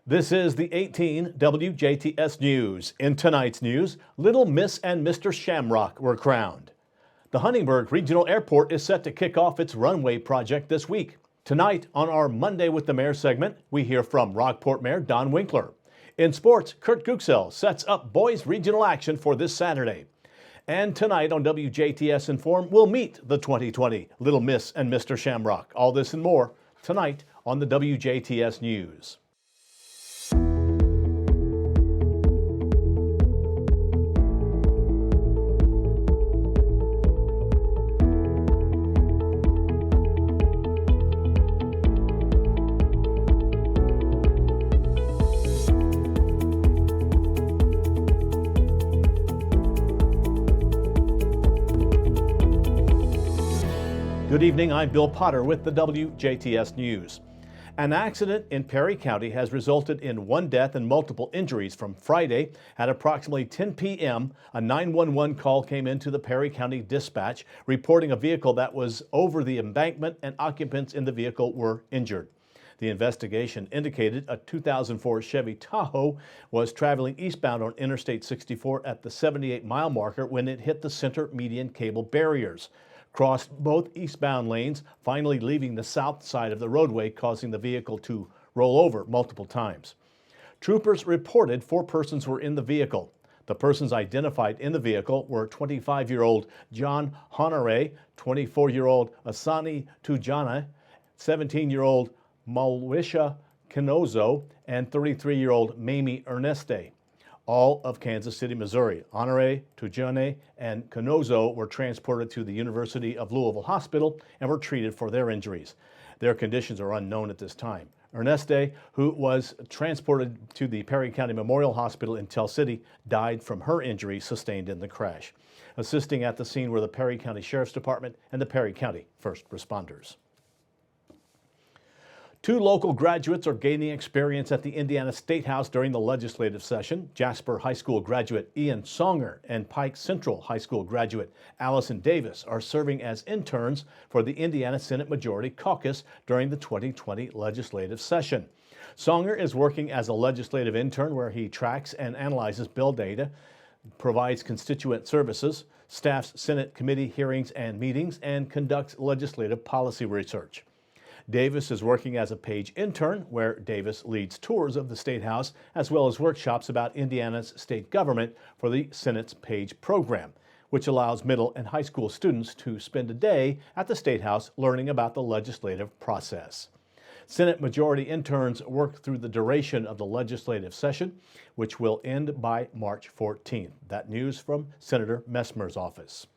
This is the 18 WJTS News. In tonight's news, Little Miss and Mr. Shamrock were crowned. The Huntingburg Regional Airport is set to kick off its runway project this week. Tonight, on our Monday with the Mayor segment, we hear from Rockport Mayor Don Winkler. In sports, Kurt Guxell sets up boys regional action for this Saturday. And tonight on WJTS Inform, we'll meet the 2020 Little Miss and Mr. Shamrock. All this and more tonight on the WJTS News. Good evening, I'm Bill Potter with the WJTS News. An accident in Perry County has resulted in one death and multiple injuries from Friday. At approximately 10 p.m., a 911 call came into the Perry County Dispatch reporting a vehicle that was over the embankment and occupants in the vehicle were injured. The investigation indicated a 2004 Chevy Tahoe was traveling eastbound on Interstate 64 at the 78-mile marker when it hit the center median cable barriers, crossed both eastbound lanes, finally leaving the south side of the roadway, causing the vehicle to roll over multiple times. Troopers reported 4 persons were in the vehicle. The persons identified in the vehicle were 25-year-old John Honore, 24-year-old Asani Tujana, 17-year-old Malwisha Kenozo, and 33-year-old Mamie Erneste, all of Kansas City, Missouri. Honore, Tujane, and Kenozo were transported to the University of Louisville Hospital and were treated for their injuries. Their conditions are unknown at this time. Erneste, who was transported to the Perry County Memorial Hospital in Tell City, died from her injuries sustained in the crash. Assisting at the scene were the Perry County Sheriff's Department and the Perry County First Responders. 2 local graduates are gaining experience at the Indiana State House during the legislative session. Jasper High School graduate Ian Songer and Pike Central High School graduate Allison Davis are serving as interns for the Indiana Senate Majority Caucus during the 2020 legislative session. Songer is working as a legislative intern where he tracks and analyzes bill data, provides constituent services, staffs Senate committee hearings and meetings, and conducts legislative policy research. Davis is working as a page intern, where Davis leads tours of the State House as well as workshops about Indiana's state government for the Senate's page program, which allows middle and high school students to spend a day at the State House learning about the legislative process. Senate Majority interns work through the duration of the legislative session, which will end by March 14th. That news from Senator Messmer's office.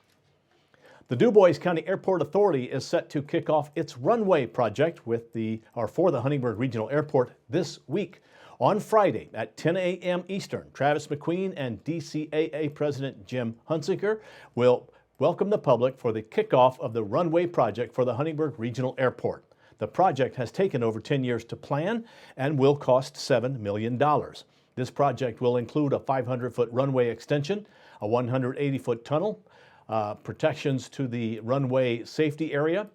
The DuBois County Airport Authority is set to kick off its runway project for the Huntingburg Regional Airport this week. On Friday at 10 a.m. Eastern, Travis McQueen and DCAA President Jim Hunziker will welcome the public for the kickoff of the runway project for the Huntingburg Regional Airport. The project has taken over 10 years to plan and will cost $7 million. This project will include a 500-foot runway extension, a 180-foot tunnel, protections to the runway safety area,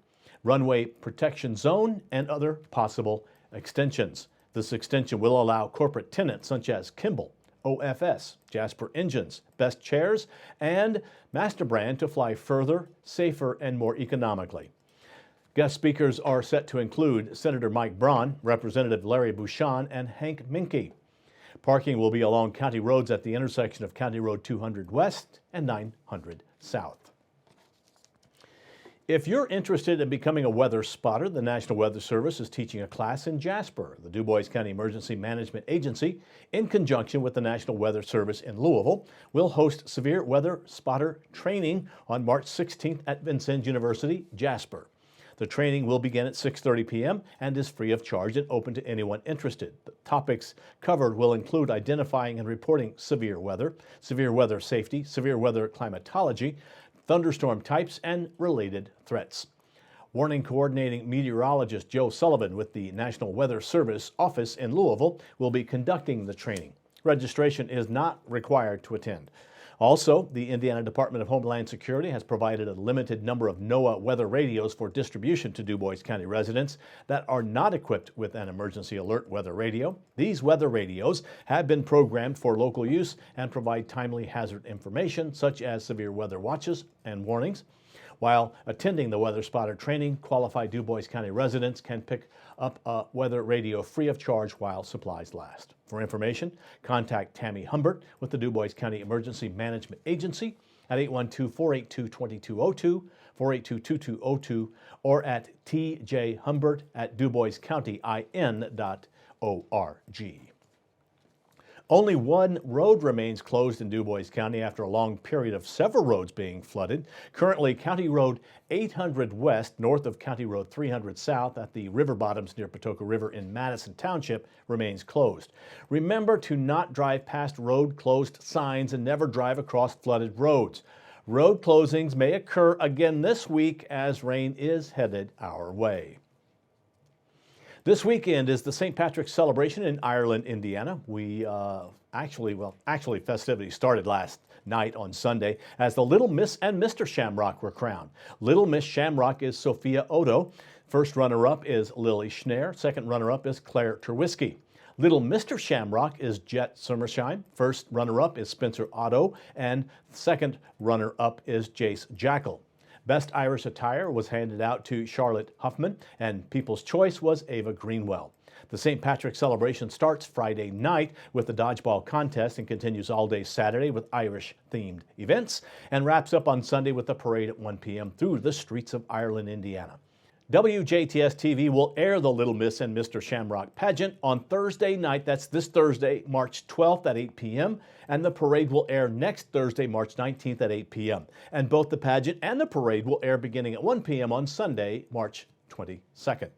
runway protection zone, and other possible extensions. This extension will allow corporate tenants such as Kimball, OFS, Jasper Engines, Best Chairs, and MasterBrand to fly further, safer, and more economically. Guest speakers are set to include Senator Mike Braun, Representative Larry Bouchon, and Hank Minke. Parking will be along county roads at the intersection of County Road 200 West and 900 South. If you're interested in becoming a weather spotter, the National Weather Service is teaching a class in Jasper. The DuBois County Emergency Management Agency, in conjunction with the National Weather Service in Louisville, will host severe weather spotter training on March 16th at Vincennes University, Jasper. The training will begin at 6:30 p.m. and is free of charge and open to anyone interested. The topics covered will include identifying and reporting severe weather safety, severe weather climatology, thunderstorm types, and related threats. Warning coordinating meteorologist Joe Sullivan with the National Weather Service office in Louisville will be conducting the training. Registration is not required to attend. Also, the Indiana Department of Homeland Security has provided a limited number of NOAA weather radios for distribution to DuBois County residents that are not equipped with an emergency alert weather radio. These weather radios have been programmed for local use and provide timely hazard information such as severe weather watches and warnings. While attending the Weather Spotter training, qualified DuBois County residents can pick up a weather radio free of charge while supplies last. For information, contact Tammy Humbert with the DuBois County Emergency Management Agency at 812-482-2202, 482-2202, or at tjhumbert@duboiscounty.in.org. Only one road remains closed in DuBois County after a long period of several roads being flooded. Currently, County Road 800 West, north of County Road 300 South at the river bottoms near Patoka River in Madison Township, remains closed. Remember to not drive past road closed signs and never drive across flooded roads. Road closings may occur again this week as rain is headed our way. This weekend is the St. Patrick's celebration in Ireland, Indiana. Actually, festivities started last night on Sunday as the Little Miss and Mr. Shamrock were crowned. Little Miss Shamrock is Sophia Odo. First runner-up is Lily Schneer. Second runner-up is Claire Terwisky. Little Mr. Shamrock is Jet Summersheim. First runner-up is Spencer Otto. And second runner-up is Jace Jackal. Best Irish attire was handed out to Charlotte Huffman, and People's Choice was Ava Greenwell. The St. Patrick's celebration starts Friday night with the dodgeball contest and continues all day Saturday with Irish-themed events, and wraps up on Sunday with the parade at 1 p.m. through the streets of Ireland, Indiana. WJTS TV will air the Little Miss and Mr. Shamrock pageant on Thursday night. That's this Thursday, March 12th at 8 p.m. And the parade will air next Thursday, March 19th at 8 p.m. And both the pageant and the parade will air beginning at 1 p.m. on Sunday, March 22nd.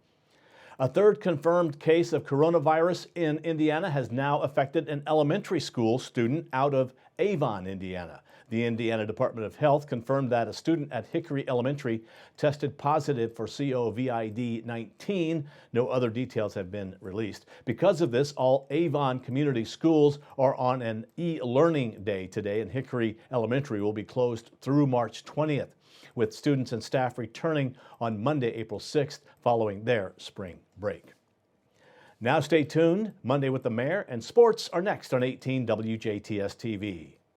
A third confirmed case of coronavirus in Indiana has now affected an elementary school student out of Avon, Indiana. The Indiana Department of Health confirmed that a student at Hickory Elementary tested positive for COVID-19. No other details have been released. Because of this, all Avon community schools are on an e-learning day today, and Hickory Elementary will be closed through March 20th, with students and staff returning on Monday, April 6th, following their spring break. Now stay tuned. Monday with the Mayor and sports are next on 18 WJTS TV.